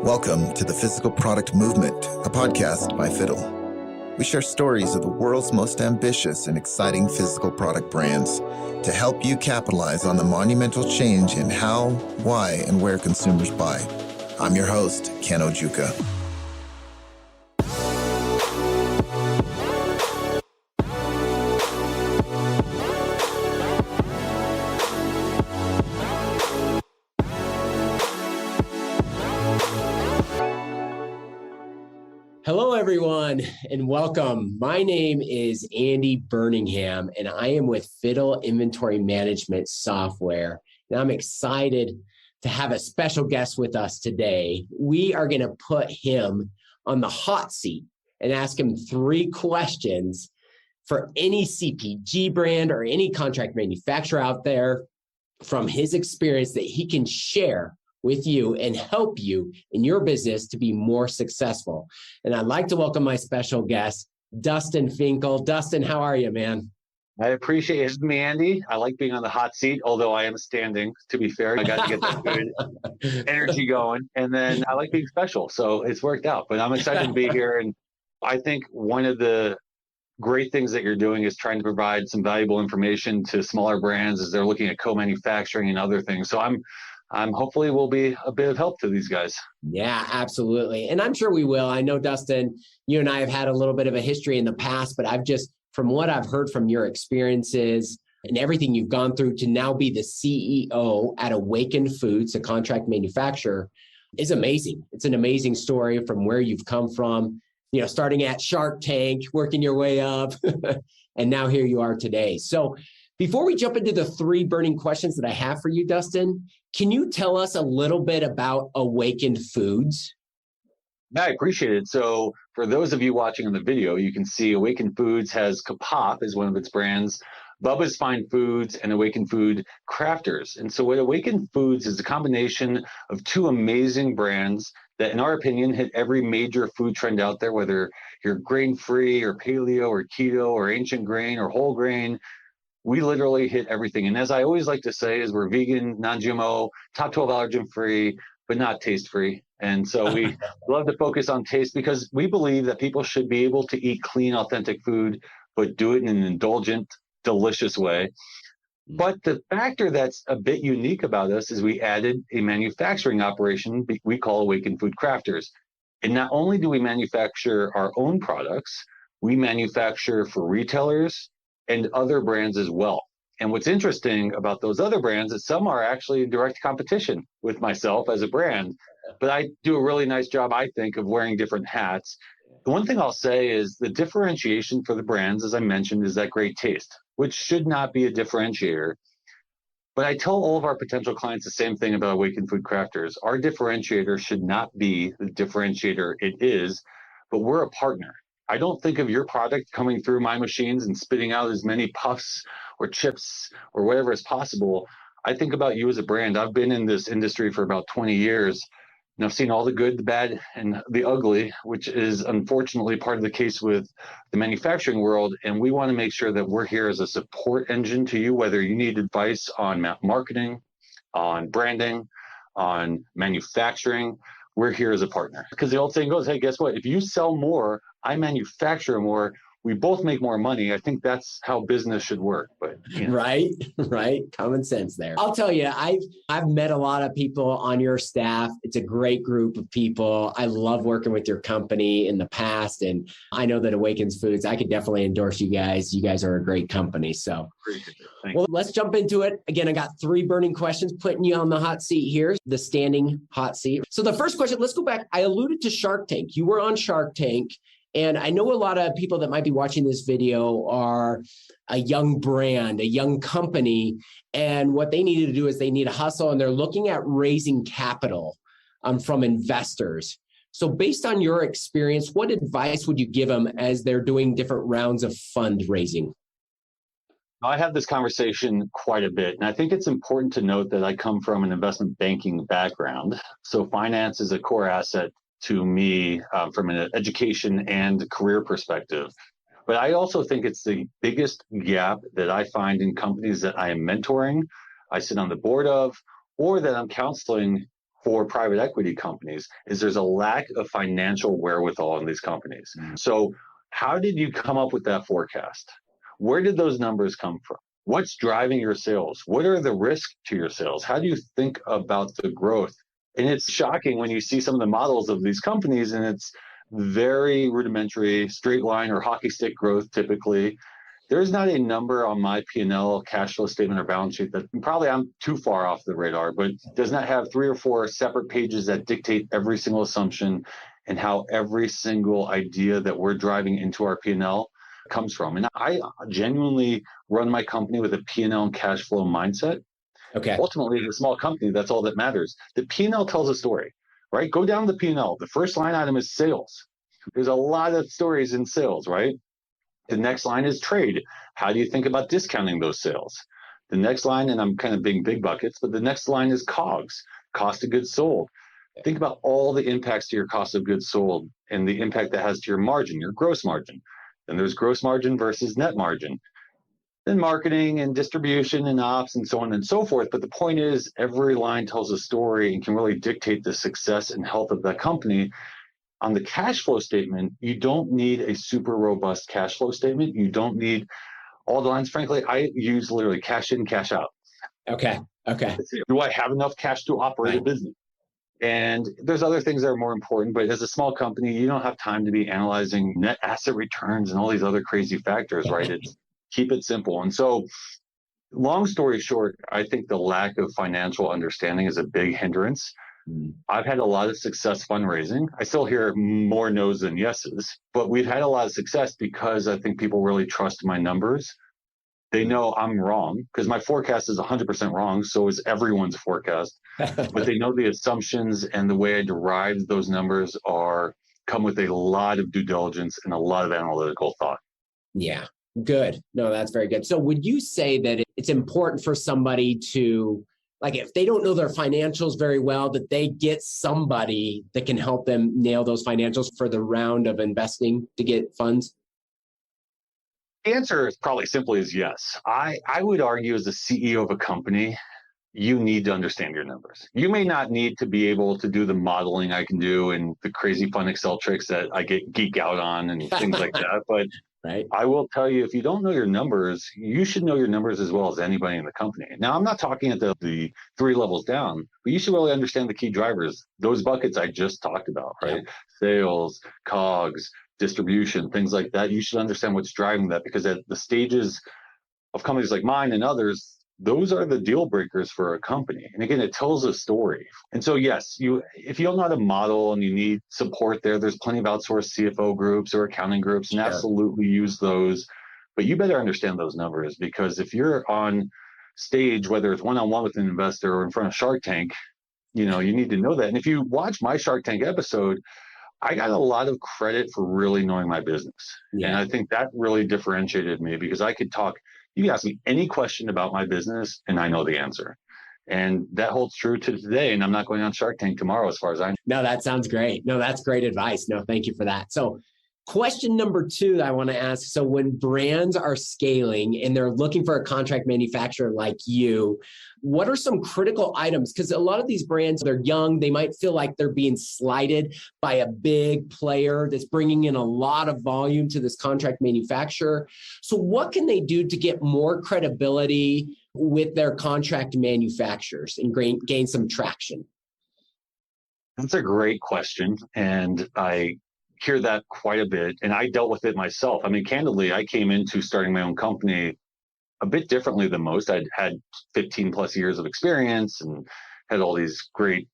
Welcome to the Physical Product Movement, a podcast by Fiddle. We share stories of the world's most ambitious and exciting physical product brands to help you capitalize on the monumental change in how, why, and where consumers buy. I'm your host, Ken Ojuka. Hello, everyone, and welcome. My name is Andy Burningham, and I am with Fiddle Inventory Management Software. And I'm excited to have a special guest with us today. We are going to put him on the hot seat and ask him 3 questions for any CPG brand or any contract manufacturer out there from his experience that he can share with you and help you in your business to be more successful. And I'd like to welcome my special guest, Dustin Finkel. Dustin, how are you, man? I appreciate it. It's me, Andy. I like being on the hot seat, although I am standing, to be fair. I got to get that good energy going. And then I like being special. So it's worked out. But I'm excited to be here. And I think one of the great things that you're doing is trying to provide some valuable information to smaller brands as they're looking at co-manufacturing and other things. So I'm hopefully will be a bit of help to these guys. Yeah, absolutely. And I'm sure we will. I know, Dustin, you and I have had a little bit of a history in the past, but from what I've heard from your experiences and everything you've gone through to now be the CEO at Awaken Foods, a contract manufacturer, is amazing. It's an amazing story from where you've come from, starting at Shark Tank, working your way up, and now here you are today. So before we jump into the 3 burning questions that I have for you, Dustin, can you tell us a little bit about Awaken Foods? Yeah, I appreciate it. So for those of you watching on the video, you can see Awaken Foods has Kapop as one of its brands, Bubba's Fine Foods, and Awaken Food Crafters. And so what Awaken Foods is a combination of 2 amazing brands that, in our opinion, hit every major food trend out there, whether you're grain-free or paleo or keto or ancient grain or whole grain. We literally hit everything. And as I always like to say, is we're vegan, non-GMO, top 12 allergen-free, but not taste-free. And so we love to focus on taste because we believe that people should be able to eat clean, authentic food, but do it in an indulgent, delicious way. But the factor that's a bit unique about us is we added a manufacturing operation we call Awaken Food Crafters. And not only do we manufacture our own products, we manufacture for retailers and other brands as well. And what's interesting about those other brands is some are actually in direct competition with myself as a brand, but I do a really nice job, I think, of wearing different hats. The one thing I'll say is the differentiation for the brands, as I mentioned, is that great taste, which should not be a differentiator. But I tell all of our potential clients the same thing about Awaken Food Crafters. Our differentiator should not be the differentiator it is, but we're a partner. I don't think of your product coming through my machines and spitting out as many puffs or chips or whatever as possible. I think about you as a brand. I've been in this industry for about 20 years, and I've seen all the good, the bad, and the ugly, which is unfortunately part of the case with the manufacturing world. And we want to make sure that we're here as a support engine to you, whether you need advice on marketing, on branding, on manufacturing. We're here as a partner. Because the old saying goes, hey, guess what? If you sell more, I manufacture more, we both make more money. I think that's how business should work. But Right. Common sense there. I'll tell you, I've met a lot of people on your staff. It's a great group of people. I love working with your company in the past. And I know that Awakens Foods, I could definitely endorse you guys. You guys are a great company. So, well, let's jump into it. Again, I got 3 burning questions, putting you on the hot seat here, the standing hot seat. So the first question, let's go back. I alluded to Shark Tank. You were on Shark Tank. And I know a lot of people that might be watching this video are a young brand, a young company, and what they need to do is they need a hustle, and they're looking at raising capital from investors. So based on your experience, what advice would you give them as they're doing different rounds of fundraising? I have this conversation quite a bit, and I think it's important to note that I come from an investment banking background. So finance is a core asset to me from an education and career perspective. But I also think it's the biggest gap that I find in companies that I am mentoring, I sit on the board of, or that I'm counseling for private equity companies is there's a lack of financial wherewithal in these companies. So how did you come up with that forecast? Where did those numbers come from? What's driving your sales? What are the risks to your sales? How do you think about the growth? And it's shocking when you see some of the models of these companies, and it's very rudimentary, straight line or hockey stick growth typically. There's not a number on my P&L, cash flow statement, or balance sheet that probably I'm too far off the radar, but does not have 3 or 4 separate pages that dictate every single assumption and how every single idea that we're driving into our P&L comes from. And I genuinely run my company with a P&L and cash flow mindset. Okay. Ultimately, as a small company, that's all that matters. The P&L tells a story, right? Go down the P&L. The first line item is sales. There's a lot of stories in sales, right? The next line is trade. How do you think about discounting those sales? The next line, and I'm kind of being big buckets, but the next line is COGS, cost of goods sold. Think about all the impacts to your cost of goods sold and the impact that has to your margin, your gross margin. Then there's gross margin versus net margin. Then marketing and distribution and ops and so on and so forth. But the point is, every line tells a story and can really dictate the success and health of that company. On the cash flow statement, you don't need a super robust cash flow statement. You don't need all the lines. Frankly, I use literally cash in, cash out. Okay. Do I have enough cash to operate a business? And there's other things that are more important, but as a small company, you don't have time to be analyzing net asset returns and all these other crazy factors, right? It's keep it simple. And so, long story short, I think the lack of financial understanding is a big hindrance. I've had a lot of success fundraising. I still hear more no's than yeses, but we've had a lot of success because I think people really trust my numbers. They know I'm wrong because my forecast is 100% wrong. So is everyone's forecast, but they know the assumptions and the way I derived those numbers come with a lot of due diligence and a lot of analytical thought. Yeah, good. No, that's very good. So would you say that it's important for somebody to, like, if they don't know their financials very well, that they get somebody that can help them nail those financials for the round of investing to get funds? The answer is probably simply is yes. I would argue as the CEO of a company, you need to understand your numbers. You may not need to be able to do the modeling I can do and the crazy fun Excel tricks that I geek out on and things like that. But right. I will tell you, if you don't know your numbers, you should know your numbers as well as anybody in the company. Now, I'm not talking at the 3 levels down, but you should really understand the key drivers, those buckets I just talked about, right? Yeah. Sales, COGS, distribution, things like that. You should understand what's driving that, because at the stages of companies like mine and others, those are the deal breakers for a company. And again, it tells a story. And so, yes, if you don't know how to model and you need support there's plenty of outsourced CFO groups or accounting groups, and absolutely use those. But you better understand those numbers, because if you're on stage, whether it's one-on-one with an investor or in front of Shark Tank, you need to know that. And if you watch my Shark Tank episode, I got a lot of credit for really knowing my business. Yeah. And I think that really differentiated me, because I could talk. You can ask me any question about my business and I know the answer. And that holds true to today. And I'm not going on Shark Tank tomorrow, as far as I know. No, that sounds great. No, that's great advice. No, thank you for that. So question number 2 that I want to ask. So when brands are scaling and they're looking for a contract manufacturer like you, what are some critical items? Because a lot of these brands, they're young. They might feel like they're being slighted by a big player that's bringing in a lot of volume to this contract manufacturer. So what can they do to get more credibility with their contract manufacturers and gain some traction? That's a great question. And I hear that quite a bit. And I dealt with it myself. I mean, candidly, I came into starting my own company a bit differently than most. I'd had 15 plus years of experience and had all these great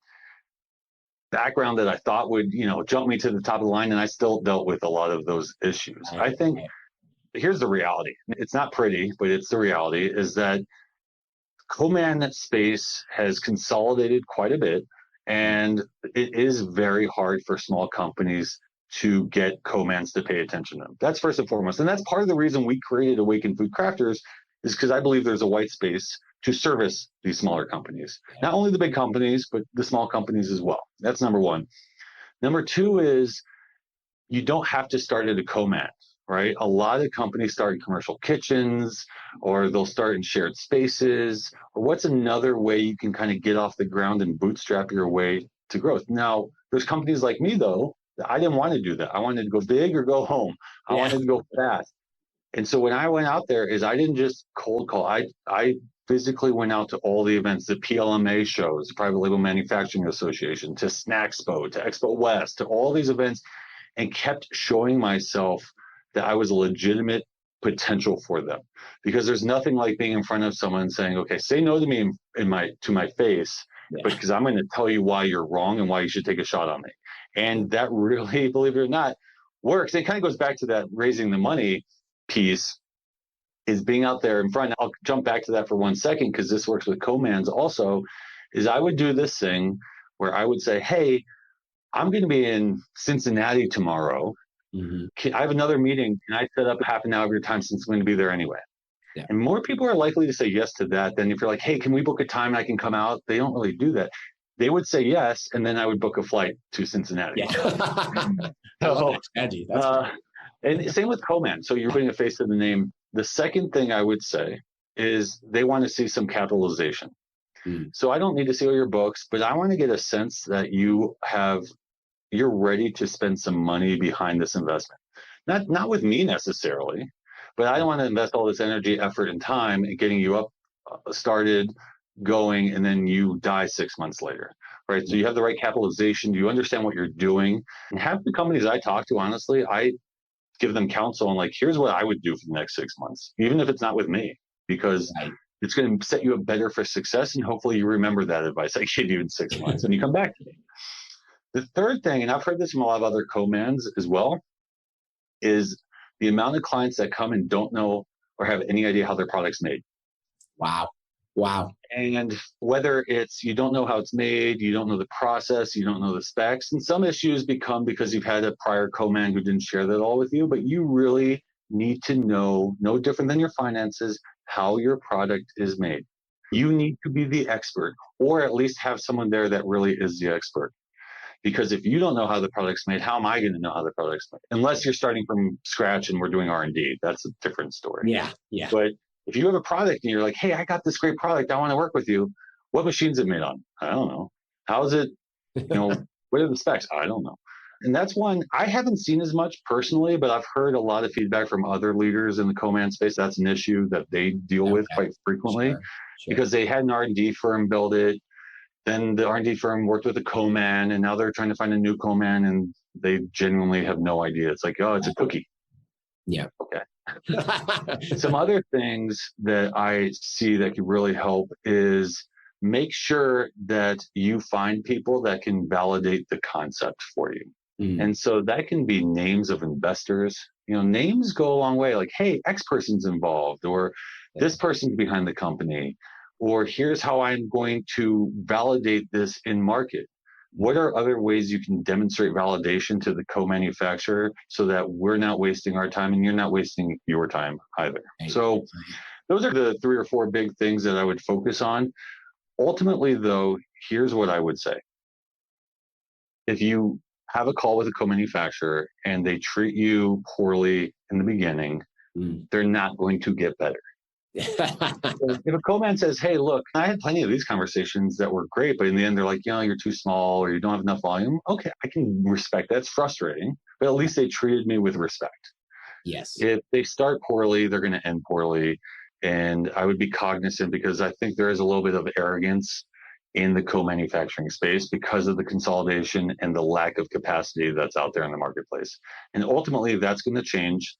background that I thought would, jump me to the top of the line. And I still dealt with a lot of those issues. I think here's the reality. It's not pretty, but it's the reality, is that co-man space has consolidated quite a bit. And it is very hard for small companies to get co-mans to pay attention to them. That's first and foremost. And that's part of the reason we created Awaken Food Crafters, is because I believe there's a white space to service these smaller companies. Not only the big companies, but the small companies as well. That's number 1. Number 2 is you don't have to start at a co-man. right? A lot of companies start in commercial kitchens, or they'll start in shared spaces. Or what's another way you can kind of get off the ground and bootstrap your way to growth? Now, there's companies like me, though, that I didn't want to do that. I wanted to go big or go home. I wanted to go fast. And so when I went out there, I didn't just cold call. I physically went out to all the events, the PLMA shows, Private Label Manufacturing Association, to Snackspo, to Expo West, to all these events, and kept showing myself that I was a legitimate potential for them. Because there's nothing like being in front of someone saying, okay, say no to me to my face, but because I'm going to tell you why you're wrong and why you should take a shot on me. And that really, believe it or not, works. It kind of goes back to that raising the money piece, is being out there in front. I'll jump back to that for 1 second, because this works with co-mans also, is I would do this thing where I would say, hey, I'm going to be in Cincinnati tomorrow. I have another meeting. Can I set up half an hour of your time since I'm going to be there anyway? Yeah. And more people are likely to say yes to that than if you're like, hey, can we book a time and I can come out? They don't really do that. They would say yes, and then I would book a flight to Cincinnati. Yeah. So, Andy, and same with co-man. So you're putting a face to the name. The second thing I would say is they want to see some capitalization. So I don't need to see all your books, but I want to get a sense that you're ready to spend some money behind this investment. Not with me necessarily, but I don't want to invest all this energy, effort, and time in getting you up, started, going, and then you die 6 months later, right? So you have the right capitalization. Do you understand what you're doing? And half the companies I talk to, honestly, I give them counsel on, like, here's what I would do for the next 6 months, even if it's not with me, because it's going to set you up better for success. And hopefully you remember that advice I gave you in 6 months and you come back to me. The third thing, and I've heard this from a lot of other co-mans as well, is the amount of clients that come and don't know or have any idea how their product's made. Wow. And whether it's you don't know how it's made, you don't know the process, you don't know the specs, and some issues become because you've had a prior co-man who didn't share that all with you, but you really need to know, no different than your finances, how your product is made. You need to be the expert, or at least have someone there that really is the expert. Because if you don't know how the product's made, how am I going to know how the product's made? Unless you're starting from scratch and we're doing R&D. That's a different story. Yeah. But if you have a product and you're like, hey, I got this great product, I want to work with you. What machine's it made on? I don't know. How is it? What are the specs? I don't know. And that's one I haven't seen as much personally, but I've heard a lot of feedback from other leaders in the co-man space. That's an issue that they deal with quite frequently because they had an R&D firm build it. Then the R&D firm worked with a co-man, and now they're trying to find a new co-man, and they genuinely have no idea. It's like, oh, it's a cookie. Yeah. Okay. Some other things that I see that could really help is make sure that you find people that can validate the concept for you. And so that can be names of investors. Names go a long way. Like, hey, X person's involved, or this person's behind the company, or here's how I'm going to validate this in market. What are other ways you can demonstrate validation to the co-manufacturer so that we're not wasting our time and you're not wasting your time either? So those are the 3 or 4 big things that I would focus on. Ultimately, though, here's what I would say. If you have a call with a co-manufacturer and they treat you poorly in the beginning, they're not going to get better. If a co-man says, hey, look, I had plenty of these conversations that were great, but in the end, they're like, you're too small or you don't have enough volume. Okay, I can respect that. It's frustrating, but at least they treated me with respect. Yes. If they start poorly, they're going to end poorly. And I would be cognizant, because I think there is a little bit of arrogance in the co-manufacturing space because of the consolidation and the lack of capacity that's out there in the marketplace. And ultimately, that's going to change.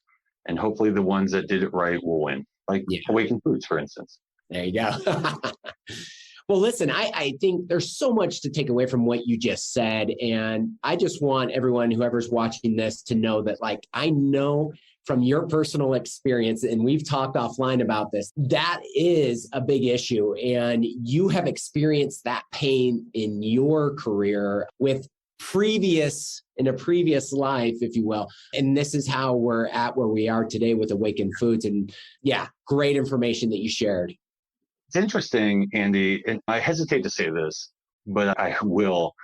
And hopefully the ones that did it right will win. Like Awaken Foods, for instance. There you go. Well, listen, I think there's so much to take away from what you just said. And I just want everyone, whoever's watching this, to know that, like, I know from your personal experience, and we've talked offline about this, that is a big issue. And you have experienced that pain in your career with in a previous life, if you will. And this is how we're at where we are today with Awaken Foods. And great information that you shared. It's interesting, Andy, and I hesitate to say this, but I will.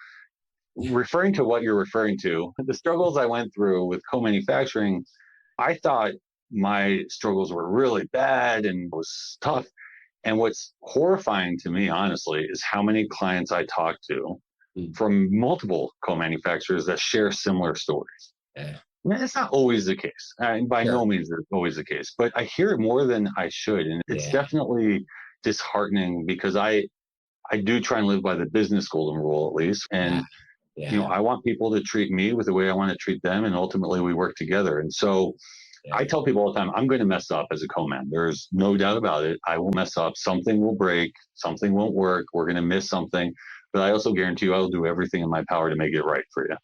Referring to what you're referring to, the struggles I went through with co-manufacturing, I thought my struggles were really bad and it was tough. And what's horrifying to me, honestly, is how many clients I talk to from multiple co-manufacturers that share similar stories. Yeah. I mean, it's not always the case. And by no means is it always the case, but I hear it more than I should. And it's definitely disheartening because I do try and live by the business golden rule, at least. And, you know, I want people to treat me with the way I want to treat them. And ultimately we work together. And so I tell people all the time, I'm going to mess up as a co-man. There's no doubt about it. I will mess up. Something will break. Something won't work. We're going to miss something. But I also guarantee you I'll do everything in my power to make it right for you.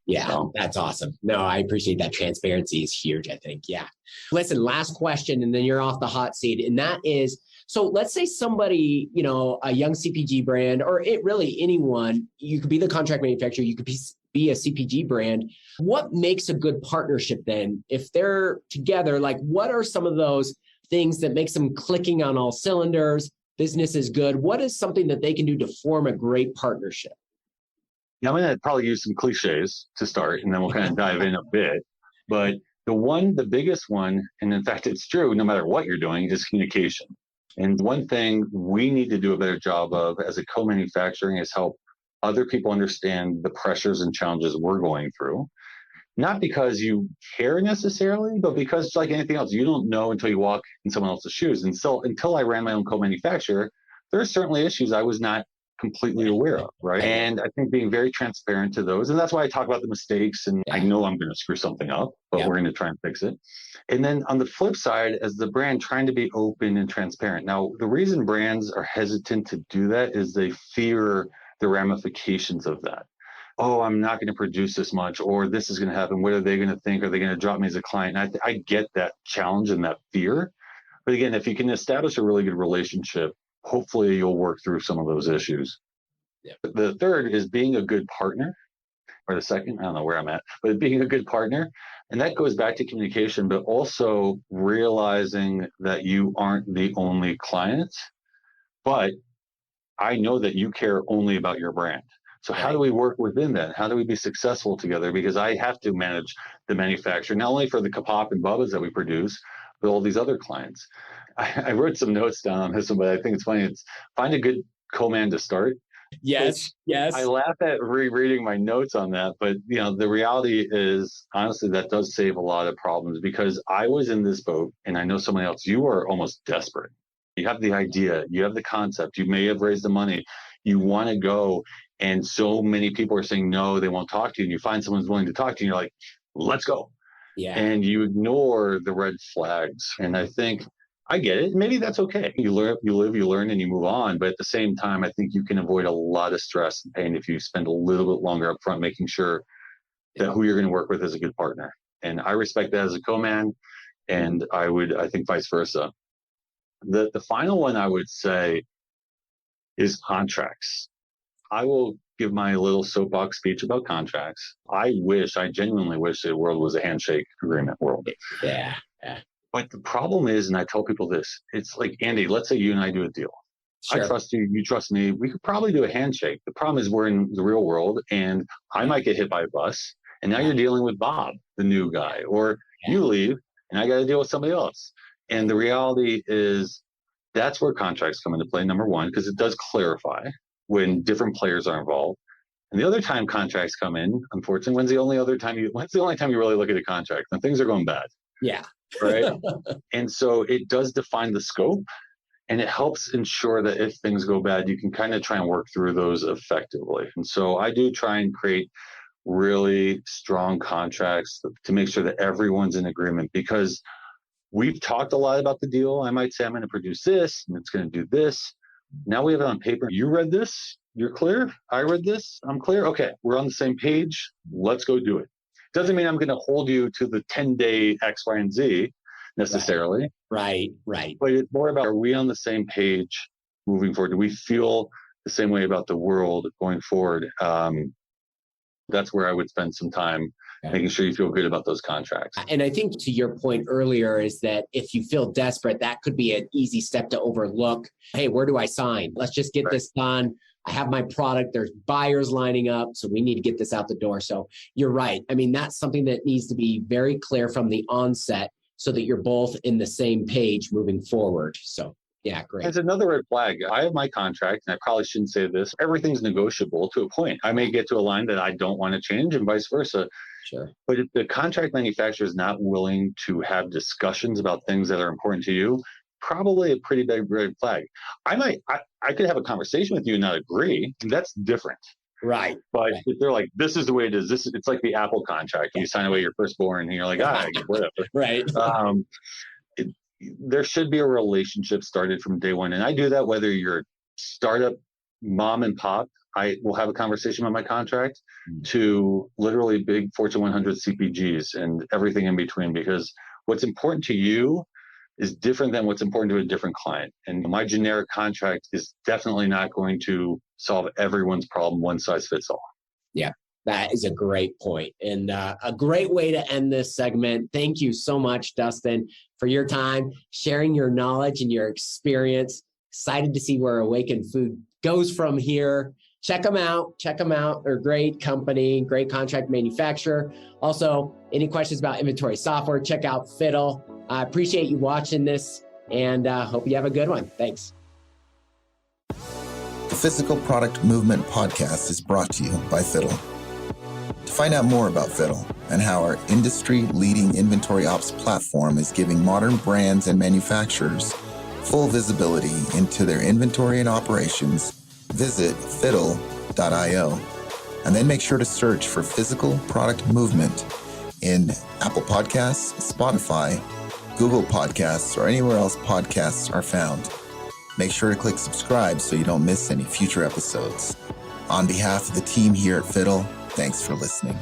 Yeah, so. That's awesome. No, I appreciate that. Transparency is huge, I think. Yeah. Listen, last question, and then you're off the hot seat. And that is, so let's say somebody, you know, a young CPG brand, or really anyone, you could be the contract manufacturer, you could be a CPG brand. What makes a good partnership then? If they're together, like what are some of those things that makes them clicking on all cylinders? Business is good. What is something that they can do to form a great partnership? Yeah, I'm going to probably use some cliches to start, and then we'll kind of dive in a bit. But the biggest one, and in fact, it's true, no matter what you're doing, is communication. And one thing we need to do a better job of as a co-manufacturing is help other people understand the pressures and challenges we're going through. Not because you care necessarily, but because like anything else, you don't know until you walk in someone else's shoes. And so until I ran my own co-manufacturer, there are certainly issues I was not completely aware of, right? And I think being very transparent to those, and that's why I talk about the mistakes, and I know I'm going to screw something up, but we're going to try and fix it. And then on the flip side, as the brand, trying to be open and transparent. Now, the reason brands are hesitant to do that is they fear the ramifications of that. Oh, I'm not going to produce this much, or this is going to happen. What are they going to think? Are they going to drop me as a client? And I get that challenge and that fear. But again, if you can establish a really good relationship, hopefully you'll work through some of those issues. Yeah. The third is being a good partner, or the second, I don't know where I'm at, but being a good partner. And that goes back to communication, but also realizing that you aren't the only client, but I know that you care only about your brand. So how do we work within that? How do we be successful together? Because I have to manage the manufacturer, not only for the Kapop and Bubba's that we produce, but all these other clients. I wrote some notes down on this one, but I think it's funny. It's find a good co-man to start. Yes. I laugh at rereading my notes on that, but you know, the reality is honestly that does save a lot of problems because I was in this boat and I know somebody else, you are almost desperate. You have the idea, you have the concept, you may have raised the money, you want to go. And so many people are saying, no, they won't talk to you. And you find someone's willing to talk to you. And you're like, let's go. Yeah. And you ignore the red flags. And I think I get it. Maybe that's okay. You live, you learn, and you move on. But at the same time, I think you can avoid a lot of stress and pain if you spend a little bit longer up front, making sure that who you're going to work with is a good partner. And I respect that as a co-man. And I think vice versa. The final one I would say is contracts. I will give my little soapbox speech about contracts. I genuinely wish the world was a handshake agreement world. Yeah. But the problem is, and I tell people this, it's like, Andy, let's say you and I do a deal. Sure. I trust you, you trust me. We could probably do a handshake. The problem is we're in the real world and I might get hit by a bus. And now you're dealing with Bob, the new guy, or you leave and I got to deal with somebody else. And the reality is that's where contracts come into play, number one, because it does clarify when different players are involved. And the other time contracts come in, unfortunately, when's the only time you really look at a contract? When things are going bad. Yeah. Right. And so it does define the scope and it helps ensure that if things go bad, you can kind of try and work through those effectively. And so I do try and create really strong contracts to make sure that everyone's in agreement, because we've talked a lot about the deal. I might say, I'm going to produce this and it's going to do this. Now we have it on paper. You read this. You're clear. I read this. I'm clear. Okay. We're on the same page. Let's go do it. Doesn't mean I'm going to hold you to the 10-day X, Y, and Z necessarily. Right. But it's more about, are we on the same page moving forward? Do we feel the same way about the world going forward? That's where I would spend some time making sure you feel good about those contracts. And I think to your point earlier is that if you feel desperate, that could be an easy step to overlook. Hey, where do I sign? Let's just get this done. I have my product. There's buyers lining up. So we need to get this out the door. So you're right. I mean, that's something that needs to be very clear from the onset. so that you're both in the same page moving forward. So yeah, great. There's another red flag. I have my contract, and I probably shouldn't say this. Everything's negotiable to a point. I may get to a line that I don't want to change and vice versa. Sure. But if the contract manufacturer is not willing to have discussions about things that are important to you, probably a pretty big red flag. I could have a conversation with you and not agree. That's different. Right. But if they're like, this is the way it is, it's like the Apple contract. You sign away your firstborn and you're like, whatever. Right. There should be a relationship started from day one. And I do that whether you're startup mom and pop. I will have a conversation on my contract to literally big Fortune 100 CPGs and everything in between, because what's important to you is different than what's important to a different client. And my generic contract is definitely not going to solve everyone's problem, one size fits all. Yeah, that is a great point. And a great way to end this segment. Thank you so much, Dustin, for your time, sharing your knowledge and your experience. Excited to see where Awaken Food goes from here. Check them out. They're a great company, great contract manufacturer. Also, any questions about inventory software, check out Fiddle. I appreciate you watching this and hope you have a good one. Thanks. The Physical Product Movement Podcast is brought to you by Fiddle. To find out more about Fiddle and how our industry-leading inventory ops platform is giving modern brands and manufacturers full visibility into their inventory and operations, visit fiddle.io, and then make sure to search for Physical Product Movement in Apple Podcasts, Spotify, Google Podcasts, or anywhere else podcasts are found. Make sure to click subscribe so you don't miss any future episodes. On behalf of the team here at Fiddle, thanks for listening.